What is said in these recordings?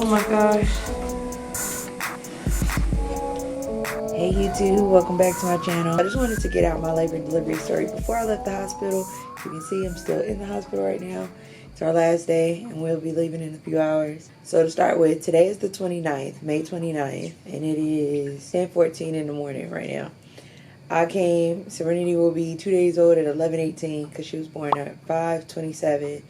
Oh my gosh. Hey YouTube, welcome back to my channel. I just wanted to get out my labor and delivery story before I left the hospital. You can see I'm still in the hospital right now. It's our last day and we'll be leaving in a few hours. So to start with, today is the 29th, May 29th, and it is 10:14 in the morning right now. I came, Serenity will be 2 days old at 11:18 because she was born at 5:27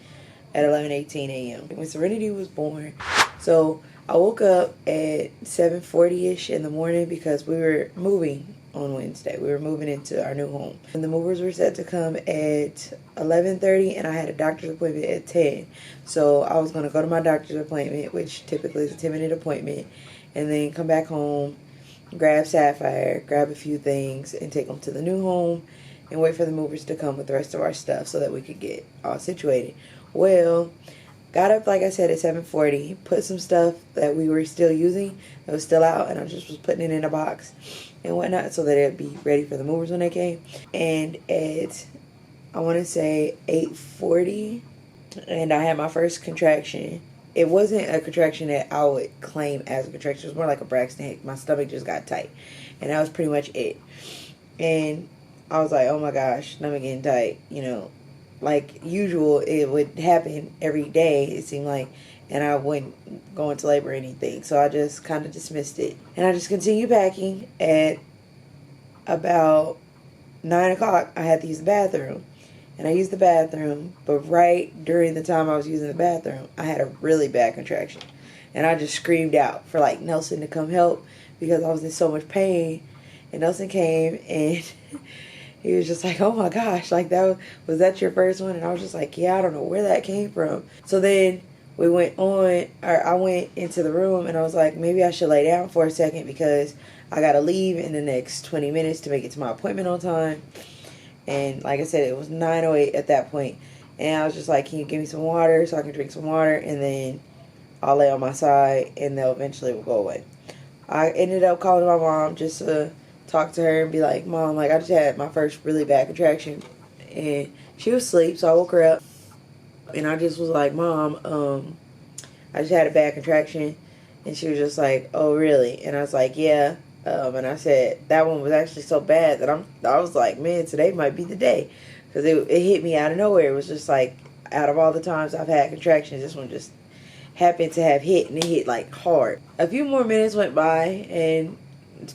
at 11:18 a.m. when Serenity was born. So I woke up at 7:40ish in the morning because we were moving on Wednesday. We were moving into our new home. And the movers were set to come at 11:30 and I had a doctor's appointment at 10. So I was going to go to my doctor's appointment, which typically is a 10-minute appointment, and then come back home, grab Sapphire, grab a few things, and take them to the new home and wait for the movers to come with the rest of our stuff so that we could get all situated. Well, got up, like I said, at 7:40, put some stuff that we were still using that was still out, and I just was putting it in a box and whatnot so that it'd be ready for the movers when they came. And at, I want to say 8:40, and I had my first contraction. It wasn't a contraction that I would claim as a contraction. It was more like a Braxton Hicks. My stomach just got tight, and that was pretty much it. And I was like, oh my gosh, stomach getting tight, you know. Like usual, it would happen every day, it seemed like, and I wouldn't go into labor or anything. So I just kind of dismissed it. And I just continued packing. At about 9 o'clock, I had to use the bathroom. And I used the bathroom, but right during the time I was using the bathroom, I had a really bad contraction. And I just screamed out for like Nelson to come help because I was in so much pain. And Nelson came and he was just like, oh my gosh, like was that your first one? And I was just like, yeah, I don't know where that came from. So then we went on, or I went into the room and I was like, maybe I should lay down for a second because I got to leave in the next 20 minutes to make it to my appointment on time. And like I said, it was 9:08 at that point. And I was just like, can you give me some water so I can drink some water? And then I'll lay on my side and they'll eventually will go away. I ended up calling my mom just to talk to her and be like, Mom, like I just had my first really bad contraction. And she was asleep, so I woke her up and I just was like, Mom, I just had a bad contraction. And she was just like, oh really? And I was like, yeah. And I said that one was actually so bad that I was like, man, today might be the day, because it hit me out of nowhere. It was just like, out of all the times I've had contractions, this one just happened to have hit, and it hit like hard. A few more minutes went by, and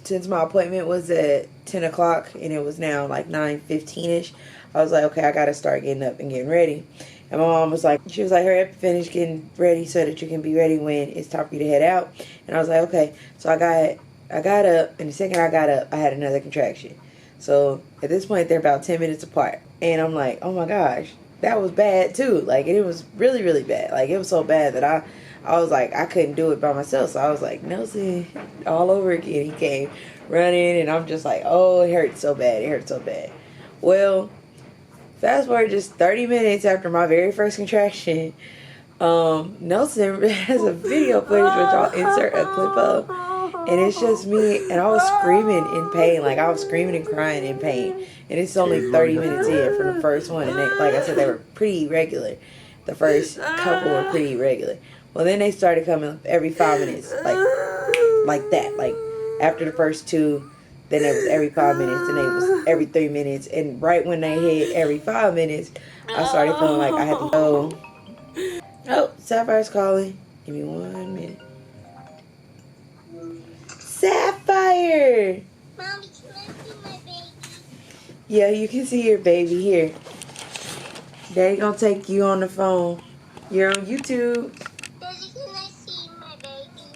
since my appointment was at 10 o'clock and it was now like 9:15ish, I was like, okay, I gotta start getting up and getting ready. And my mom was like, she was like, hurry up and finish getting ready so that you can be ready when it's time for you to head out. And I was like, okay. So I got up, and the second I got up, I had another contraction. So at this point, they're about 10 minutes apart. And I'm like, oh my gosh, that was bad too. Like, and it was really, really bad. Like, it was so bad that I was like, I couldn't do it by myself. So I was like, Nelson, all over again. He came running, and I'm just like, oh, it hurt so bad. It hurt so bad. Well, fast forward just 30 minutes after my very first contraction, Nelson has a video footage which I'll insert a clip of. And it's just me, and I was screaming in pain. Like, I was screaming and crying in pain. And it's only 30 minutes in from the first one. And they, like I said, they were pretty regular. The first couple were pretty regular. Well, then they started coming every 5 minutes. Like that. Like, after the first two, then it was every 5 minutes. And it was every 3 minutes. And right when they hit every 5 minutes, I started feeling like I had to go. Oh, Sapphire's calling. Give me 1 minute. Sapphire! Mommy, can I see my baby? Yeah, you can see your baby here. Daddy gonna take you on the phone. You're on YouTube. Daddy, can I see my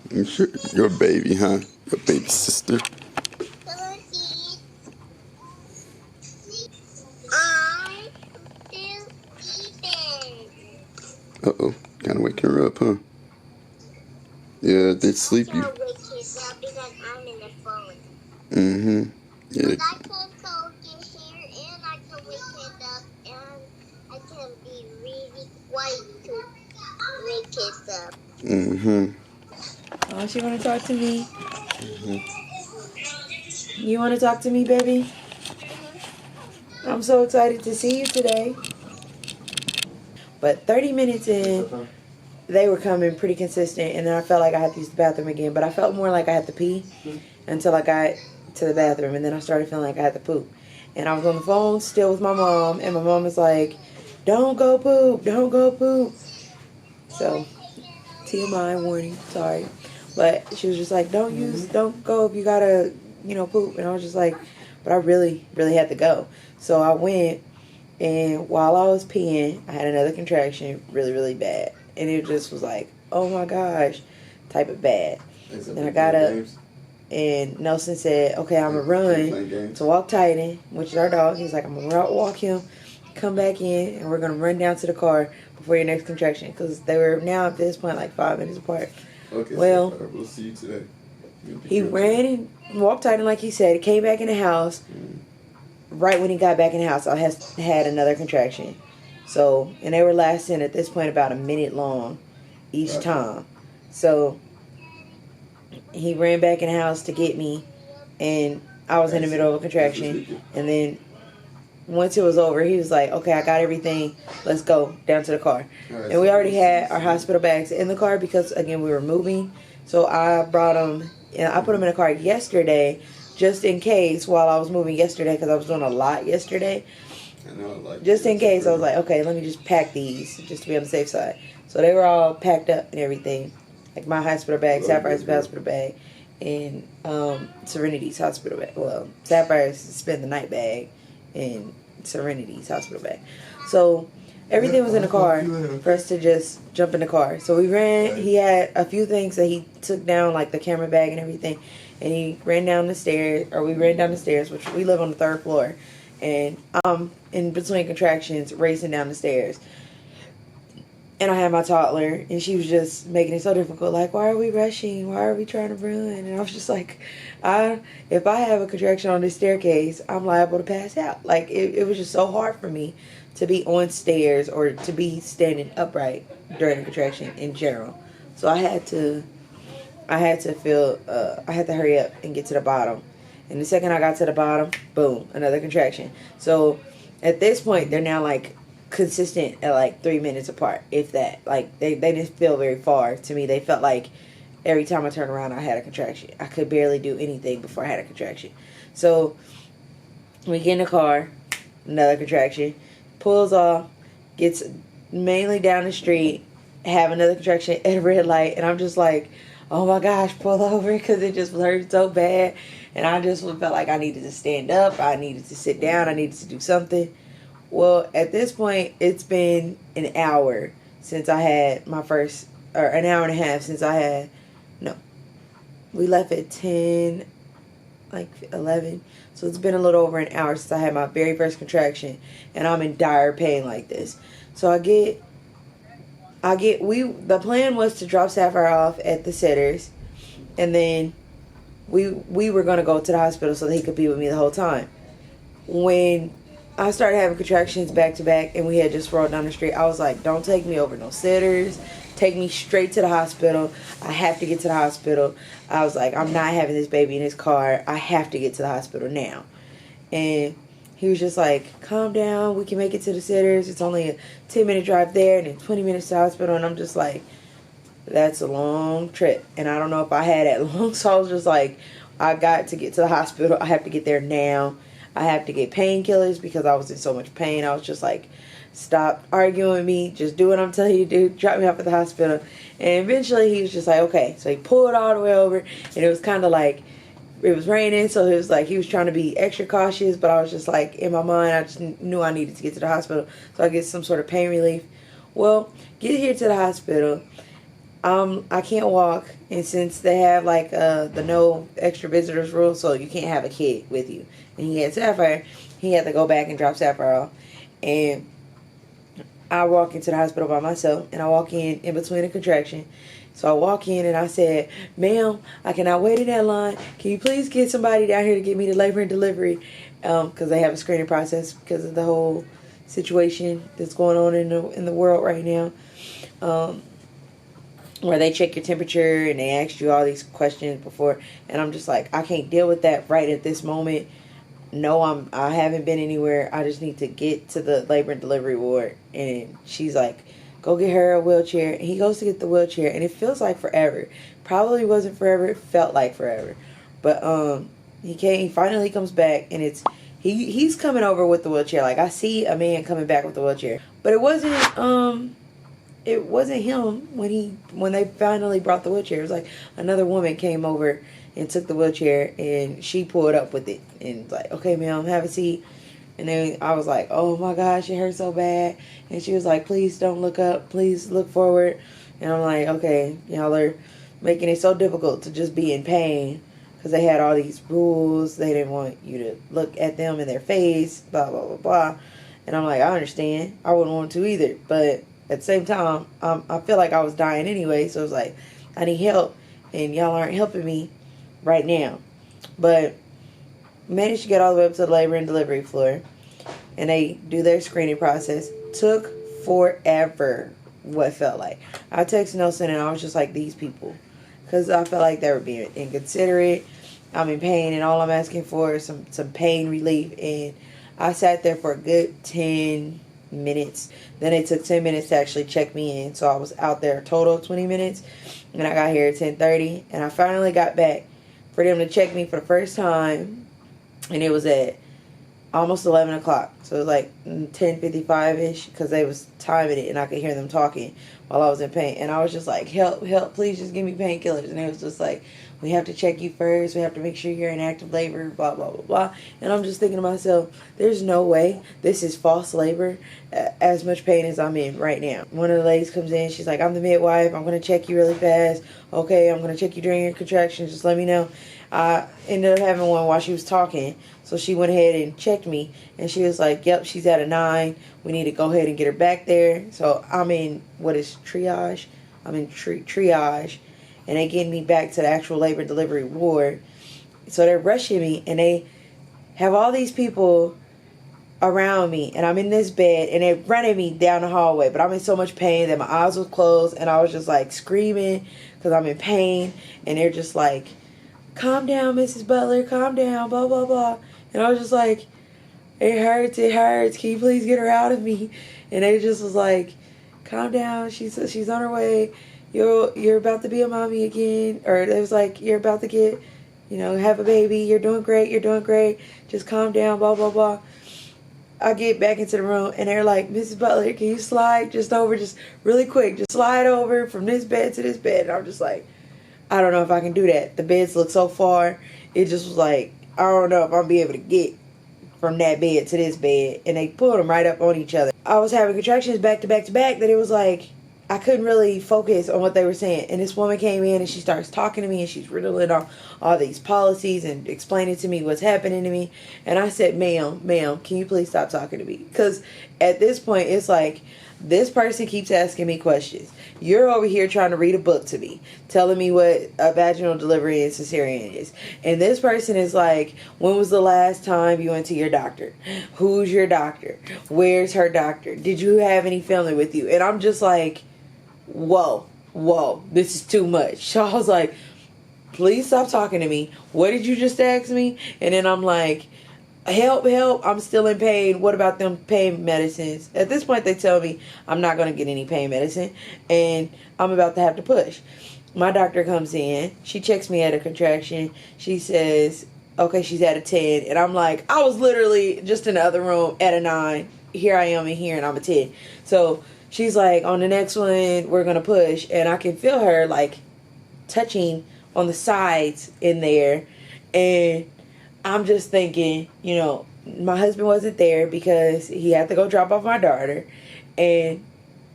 baby? Your baby, huh? Your baby sister. Can I see it? I'm still sleeping. Uh-oh. Kind of waking her up, huh? Yeah, they sleep you. I can't wake kids up because I'm in the phone. Mm-hmm. Yeah. But I can go get here, and I can wake kids up, and I can be really quiet to wake kids up. Mm-hmm. Oh, she wanna talk to me? You wanna talk to me, baby? I'm so excited to see you today. But 30 minutes in, they were coming pretty consistent, and then I felt like I had to use the bathroom again, but I felt more like I had to pee until I got to the bathroom, and then I started feeling like I had to poop. And I was on the phone still with my mom, and my mom was like, don't go poop, don't go poop. So, TMI warning, sorry. But she was just like, don't go if you gotta, poop. And I was just like, but I really, really had to go. So I went, and while I was peeing, I had another contraction really, really bad. And it just was like, oh my gosh, type of bad. Then I got up, and Nelson said, okay, I'm going to run to walk Titan, which is our dog. He's like, I'm going to walk him, come back in, and we're going to run down to the car before your next contraction. Because they were now at this point like 5 minutes apart. Okay, well, so we'll see you today. He ran and walked Titan like he said. He came back in the house. Right when he got back in the house, I had another contraction. So, and they were lasting at this point about a minute long each time. So, he ran back in the house to get me, and I was in the middle of a contraction. And then once it was over, he was like, okay, I got everything. Let's go down to the car. And we already had our hospital bags in the car because, again, we were moving. So I brought them, and I put them in the car yesterday just in case while I was moving yesterday, because I was doing a lot yesterday. Just in case, I was like, okay, let me just pack these just to be on the safe side. So they were all packed up and everything. Like my hospital bag, Sapphire's hospital bag, and Serenity's hospital bag. Well, Sapphire's spend the night bag, and Serenity's hospital bag. So everything was in the car for us to just jump in the car. So we ran. He had a few things that he took down, like the camera bag and everything. And he ran down the stairs, or we ran down the stairs, which we live on the 3rd floor. And I'm in between contractions racing down the stairs. And I had my toddler, and she was just making it so difficult. Like, why are we rushing? Why are we trying to run? And I was just like, if I have a contraction on this staircase, I'm liable to pass out. Like, it was just so hard for me to be on stairs or to be standing upright during a contraction in general. So I had to hurry up and get to the bottom. And the second I got to the bottom, boom, another contraction. So at this point, they're now like consistent at like 3 minutes apart, if that. Like they didn't feel very far to me. They felt like every time I turned around, I had a contraction. I could barely do anything before I had a contraction. So we get in the car, another contraction, pulls off, gets mainly down the street, have another contraction at a red light, and I'm just like, oh my gosh, pull over, because it just hurt so bad. And I just felt like I needed to stand up, I needed to sit down, I needed to do something. Well, at this point, it's been an hour since I had my first, or an hour and a half since I had, no, we left at 10, like 11. So it's been a little over an hour since I had my very first contraction, and I'm in dire pain like this. So the plan was to drop Sapphire off at the Sitters, and then we were going to go to the hospital so that he could be with me the whole time. When I started having contractions back to back, and we had just rolled down the street, I was like, don't take me over no Sitters. Take me straight to the hospital. I have to get to the hospital. I was like, I'm not having this baby in his car. I have to get to the hospital now. And he was just like, calm down. We can make it to the Sitters. It's only a 10-minute drive there and then 20 minutes to the hospital. And I'm just like, that's a long trip. And I don't know if I had that long. So I was just like, I got to get to the hospital. I have to get there now. I have to get painkillers because I was in so much pain. I was just like, stop arguing with me. Just do what I'm telling you to do. Drop me off at the hospital. And eventually he was just like, okay. So he pulled all the way over. And it was kind of like, it was raining. So it was like he was trying to be extra cautious. But I was just like, in my mind, I just knew I needed to get to the hospital. So I get some sort of pain relief. Well, get here to the hospital. I can't walk. And since they have like the no extra visitors rule, so you can't have a kid with you. And he had Sapphire. He had to go back and drop Sapphire off. And I walk into the hospital by myself, and I walk in between a contraction. So I walk in, and I said, ma'am, I cannot wait in that line. Can you please get somebody down here to get me to labor and delivery? Because they have a screening process because of the whole situation that's going on in the world right now. Where they check your temperature, and they ask you all these questions before. And I'm just like, I can't deal with that right at this moment. No, I haven't been anywhere. I just need to get to the labor and delivery ward. And she's like, go get her a wheelchair. And he goes to get the wheelchair, and it feels like forever. Probably wasn't forever. It felt like forever. But he finally comes back, and he's coming over with the wheelchair. Like, I see a man coming back with the wheelchair, but it wasn't him when they finally brought the wheelchair. It was like another woman came over and took the wheelchair, and she pulled up with it and was like, okay, ma'am, have a seat. And then I was like, oh my gosh, it hurts so bad. And she was like, please don't look up, please look forward. And I'm like, okay, y'all are making it so difficult to just be in pain, because they had all these rules. They didn't want you to look at them in their face, blah, blah, blah, blah. And I'm like, I understand. I wouldn't want to either. But at the same time, I feel like I was dying anyway. So it was like, I need help, and y'all aren't helping me right now. But managed to get all the way up to the labor and delivery floor, and they do their screening process. Took forever, what felt like. I texted Nelson, and I was just like, these people, because I felt like they were being inconsiderate. I'm in pain, and all I'm asking for is some pain relief. And I sat there for a good 10 minutes. Then it took 10 minutes to actually check me in, so I was out there a total of 20 minutes, and I got here at 10:30, and I finally got back for them to check me for the first time, and it was at almost 11 o'clock. So it was like 10:55-ish, because they was timing it, and I could hear them talking while I was in pain. And I was just like, help, help, please just give me painkillers. And it was just like, we have to check you first. We have to make sure you're in active labor, blah, blah, blah, blah. And I'm just thinking to myself, there's no way this is false labor, as much pain as I'm in right now. One of the ladies comes in. She's like, I'm the midwife. I'm going to check you really fast. Okay, I'm going to check you during your contractions. Just let me know. I ended up having one while she was talking. So she went ahead and checked me. And she was like, yep, she's at a 9. We need to go ahead and get her back there. So I'm in, what is triage? I'm in triage. And they get me back to the actual labor and delivery ward. So they're rushing me, and they have all these people around me, and I'm in this bed, and they're running me down the hallway. But I'm in so much pain that my eyes were closed, and I was just like screaming because I'm in pain. And they're just like, calm down, Mrs. Butler, calm down, blah, blah, blah. And I was just like, it hurts, can you please get her out of me? And they just was like, calm down, she's on her way. You're about to be a mommy again. Or it was like, you're about to get, have a baby. You're doing great. Just calm down, blah, blah, blah. I get back into the room, and they're like, Mrs. Butler, can you slide just really quick. Just slide over from this bed to this bed. And I'm just like, I don't know if I can do that. The beds look so far. It just was like, I don't know if I'll be able to get from that bed to this bed. And they pulled them right up on each other. I was having contractions back to back to back that it was like, I couldn't really focus on what they were saying. And this woman came in, and she starts talking to me, and she's riddling off all these policies and explaining to me what's happening to me. And I said, ma'am, can you please stop talking to me? Because at this point, it's like, this person keeps asking me questions. You're over here trying to read a book to me, telling me what a vaginal delivery and cesarean is. And this person is like, when was the last time you went to your doctor? Who's your doctor? Where's her doctor? Did you have any family with you? And I'm just like, whoa, this is too much. So I was like, please stop talking to me. What did you just ask me? And then I'm like, help, I'm still in pain. What about them pain medicines? At this point, they tell me I'm not going to get any pain medicine, and I'm about to have to push. My doctor comes in. She checks me at a contraction. She says, okay, she's at a 10. And I'm like, I was literally just in the other room at a 9. Here I am in here, and I'm a 10. So she's like, on the next one, we're going to push. And I can feel her, like, touching on the sides in there. And I'm just thinking, my husband wasn't there because he had to go drop off my daughter. And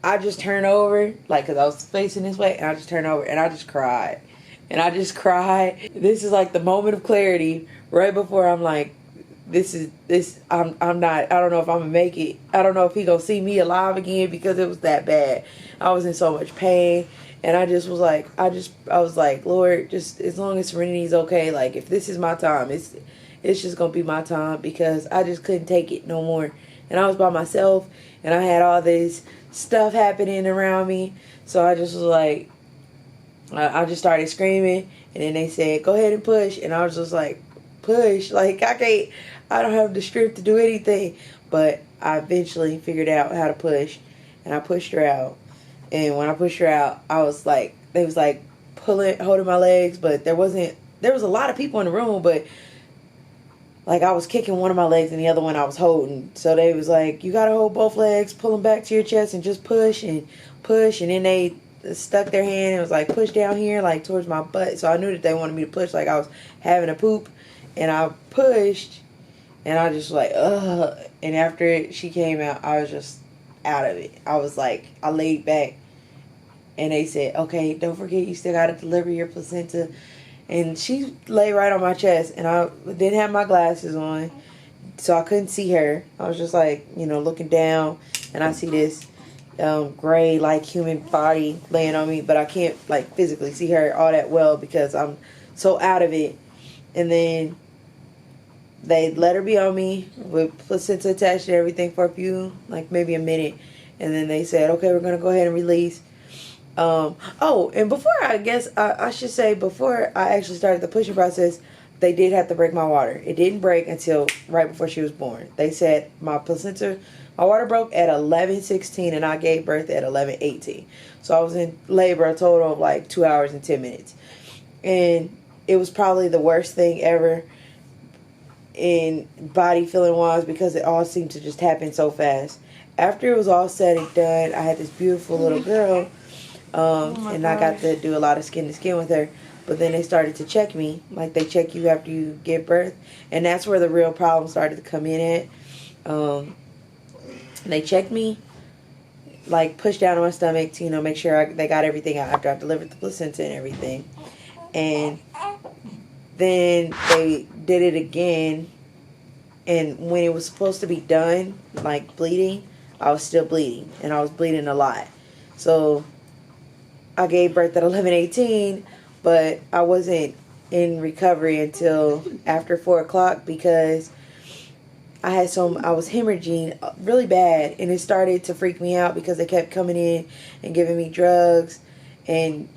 I just turned over, like, because I was facing this way. And I just turned over, and I just cried. This is like the moment of clarity right before I'm like, I'm not, I don't know if I'm going to make it. I don't know if he going to see me alive again, because it was that bad. I was in so much pain. And I just was like, I was like, Lord, just as long as Serenity's okay, like, if this is my time, it's just going to be my time, because I just couldn't take it no more. And I was by myself, and I had all this stuff happening around me. So I just was like, I just started screaming, and then they said, go ahead and push. And I was just like, push? Like, I don't have the strength to do anything. But I eventually figured out how to push, and I pushed her out. And when I pushed her out, I was like, they was like holding my legs, but there was a lot of people in the room, but like I was kicking one of my legs and the other one I was holding. So they was like, you gotta hold both legs, pull them back to your chest and just push and push. And then they stuck their hand and was like, push down here, like towards my butt. So I knew that they wanted me to push like I was having a poop. And I pushed and I just like, ugh. And after she came out, I was just out of it. I was like, I laid back and they said, okay, don't forget you still gotta deliver your placenta. And she lay right on my chest, and I didn't have my glasses on, so I couldn't see her. I was just like, you know, looking down, and I see this gray, like, human body laying on me, but I can't, like, physically see her all that well because I'm so out of it. And then they let her be on me with placenta attached and everything for a few, like, maybe a minute. And then they said, okay, we're going to go ahead and release. Oh, and before, I should say, before I actually started the pushing process, they did have to break my water. It didn't break until right before she was born. They said my water broke at 11:16 and I gave birth at 11:18. So I was in labor a total of like 2 hours and 10 minutes. And it was probably the worst thing ever in body feeling wise because it all seemed to just happen so fast. After it was all said and done, I had this beautiful little girl. And I got to do a lot of skin to skin with her. But then they started to check me, like they check you after you give birth. And that's where the real problem started to come in at. They checked me, like pushed down on my stomach to, you know, make sure they got everything out after I delivered the placenta and everything. And then they did it again. And when it was supposed to be done, like bleeding, I was still bleeding. And I was bleeding a lot. So I gave birth at 11:18, but I wasn't in recovery until after 4 o'clock because I was hemorrhaging really bad, and it started to freak me out because they kept coming in and giving me drugs and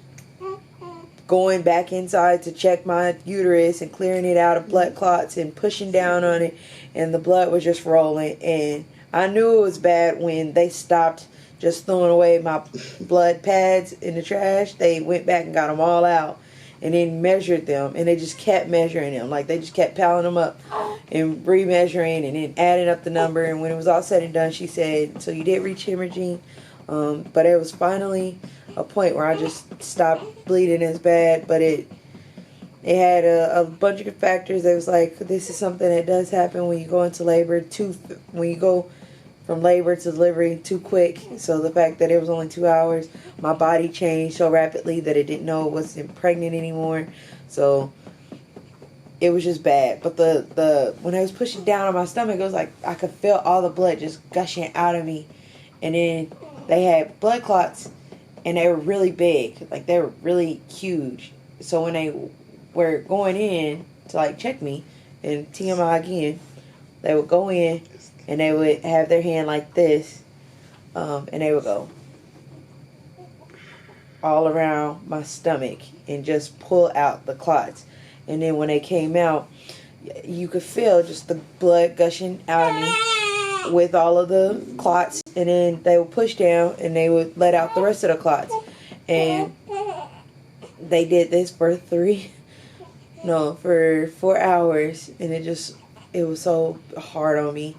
going back inside to check my uterus and clearing it out of blood clots and pushing down on it, and the blood was just rolling. And I knew it was bad when they stopped just throwing away my blood pads in the trash. They went back and got them all out and then measured them, and they just kept measuring them. Like they just kept piling them up and remeasuring and then adding up the number. And when it was all said and done, she said, so you did reach hemorrhaging, but it was finally a point where I just stopped bleeding as bad. But it had a bunch of factors. It was like, this is something that does happen when you go into labor when you go from labor to delivery too quick. So the fact that it was only 2 hours, my body changed so rapidly that it didn't know it wasn't pregnant anymore. So it was just bad. But the when I was pushing down on my stomach, it was like I could feel all the blood just gushing out of me. And then they had blood clots, and they were really big, like they were really huge. So when they were going in to like check me, and TMI again, they would go in and they would have their hand like this, and they would go all around my stomach and just pull out the clots. And then when they came out, you could feel just the blood gushing out of me with all of the clots. And then they would push down and they would let out the rest of the clots. And they did this for 4 hours. And it was so hard on me.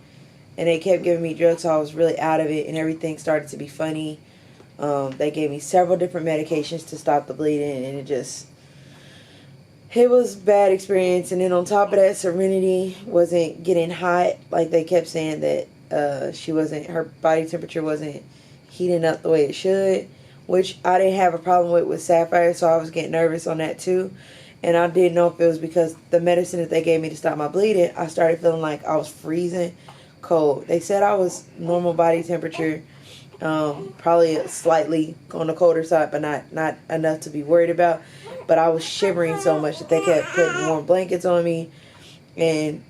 And they kept giving me drugs, so I was really out of it, and everything started to be funny. They gave me several different medications to stop the bleeding, and it was a bad experience. And then on top of that, Serenity wasn't getting hot. Like they kept saying that her body temperature wasn't heating up the way it should, which I didn't have a problem with Sapphire, so I was getting nervous on that too. And I didn't know if it was because the medicine that they gave me to stop my bleeding, I started feeling like I was freezing cold. They said I was normal body temperature, probably slightly on the colder side, but not enough to be worried about. But I was shivering so much that they kept putting warm blankets on me, and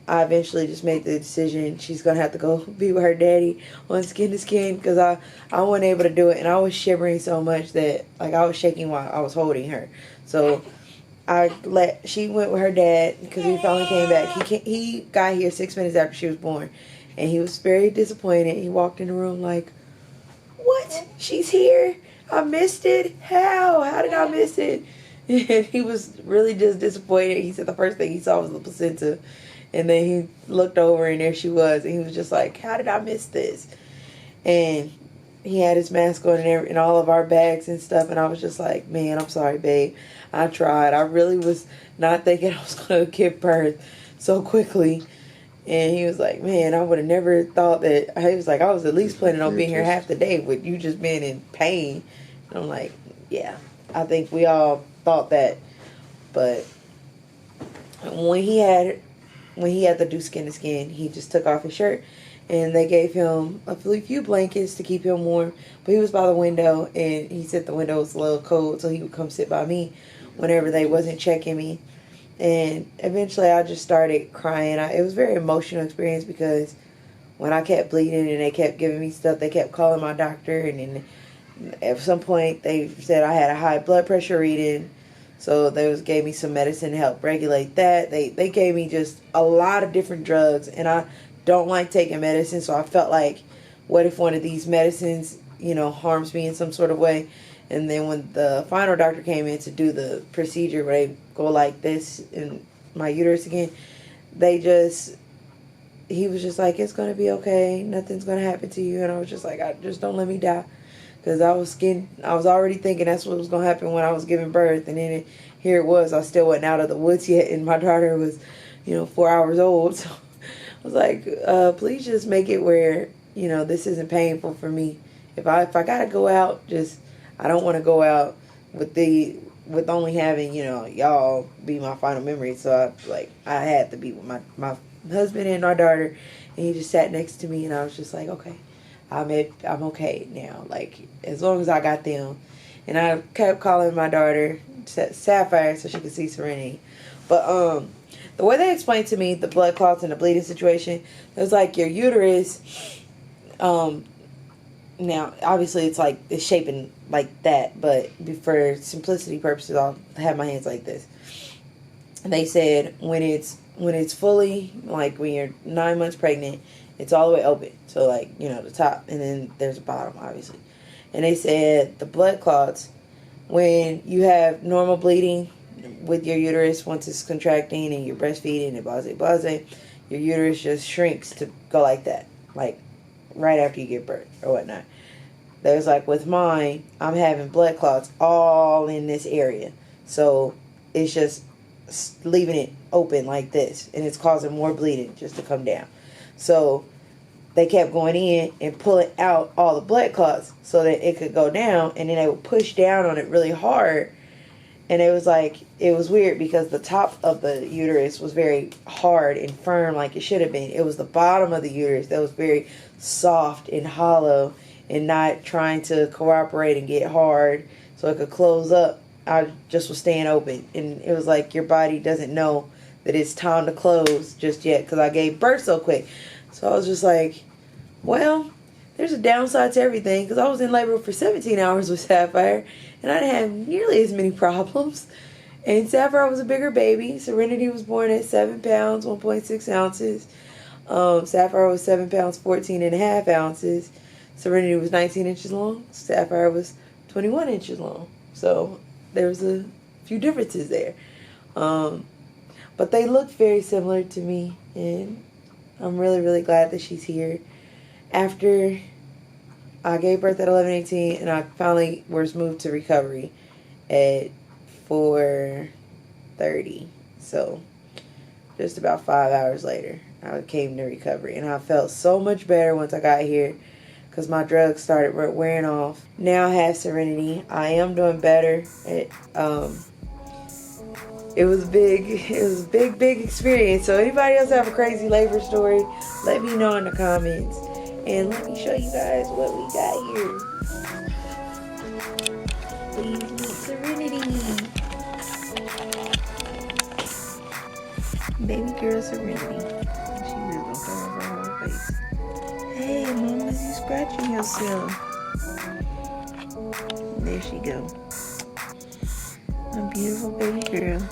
I eventually just made the decision she's gonna have to go be with her daddy on skin to skin, because I wasn't able to do it, and I was shivering so much that like I was shaking while I was holding her. So she went with her dad because he finally came back. He got here 6 minutes after she was born, and he was very disappointed. He walked in the room like, what? She's here? I missed it? How did I miss it? And he was really just disappointed. He said the first thing he saw was the placenta. And then he looked over and there she was. And he was just like, how did I miss this? And he had his mask on and all of our bags and stuff. And I was just like, man, I'm sorry, babe. I tried. I really was not thinking I was going to give birth so quickly. And he was like, man, I would have never thought that. He was like, I was at least planning on being here half the day with you just being in pain. And I'm like, yeah, I think we all thought that. But when he had to do skin to skin, he just took off his shirt. And they gave him a few blankets to keep him warm. But he was by the window, and he said the window was a little cold, so he would come sit by me whenever they wasn't checking me. And eventually I just started crying. It was a very emotional experience because when I kept bleeding and they kept giving me stuff, they kept calling my doctor. And then at some point they said I had a high blood pressure reading. So they gave me some medicine to help regulate that. They gave me just a lot of different drugs. And I don't like taking medicine. So I felt like, what if one of these medicines, harms me in some sort of way? And then when the final doctor came in to do the procedure where they go like this in my uterus again, he was just like, it's going to be okay. Nothing's going to happen to you. And I was just like, just don't let me die. Because I was already thinking that's what was going to happen when I was giving birth. And then here it was. I still wasn't out of the woods yet. And my daughter was, 4 hours old. So I was like, please just make it where, this isn't painful for me. If I got to go out, I don't want to go out with only having, y'all be my final memory. So I had to be with my husband and our daughter, and he just sat next to me, and I was just like, okay, I'm okay now. Like, as long as I got them. And I kept calling my daughter Sapphire so she could see Serenity. But the way they explained to me the blood clots and the bleeding situation, it was like your uterus, now, obviously, it's shaping like that, but for simplicity purposes, I'll have my hands like this. And they said when it's fully, like when you're 9 months pregnant, it's all the way open. So, the top, and then there's a bottom, obviously. And they said the blood clots, when you have normal bleeding with your uterus, once it's contracting and you're breastfeeding and blase, your uterus just shrinks to go like that. Like, right after you give birth or whatnot. There's with mine, I'm having blood clots all in this area. So it's just leaving it open like this. And it's causing more bleeding just to come down. So they kept going in and pulling out all the blood clots so that it could go down. And then they would push down on it really hard. And it was weird because the top of the uterus was very hard and firm like it should have been. It was the bottom of the uterus that was very soft and hollow and not trying to cooperate and get hard so it could close up. I just was staying open. And it was like your body doesn't know that it's time to close just yet because I gave birth so quick. So I was just like, well, there's a downside to everything because I was in labor for 17 hours with Sapphire. And I didn't have nearly as many problems. And Sapphire was a bigger baby. Serenity was born at 7 pounds, 1.6 ounces. Sapphire was 7 pounds, 14.5 ounces. Serenity was 19 inches long. Sapphire was 21 inches long. So there was a few differences there. But they look very similar to me. And I'm really, really glad that she's here. After I gave birth at 11:18, and I finally was moved to recovery at 4:30. So just about 5 hours later, I came to recovery, and I felt so much better once I got here because my drugs started wearing off. Now I have Serenity. I am doing better. It was a big experience. So anybody else have a crazy labor story, let me know in the comments. And let me show you guys what we got here. Please meet Serenity. Baby girl Serenity. She just gonna throw over her whole face. Hey, mama, you scratching yourself. There she go. A beautiful baby girl.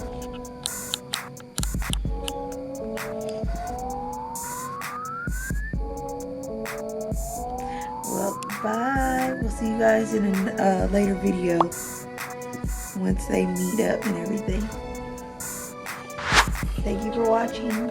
Well, bye. you guys in a later video once they meet up and everything. Thank you for watching.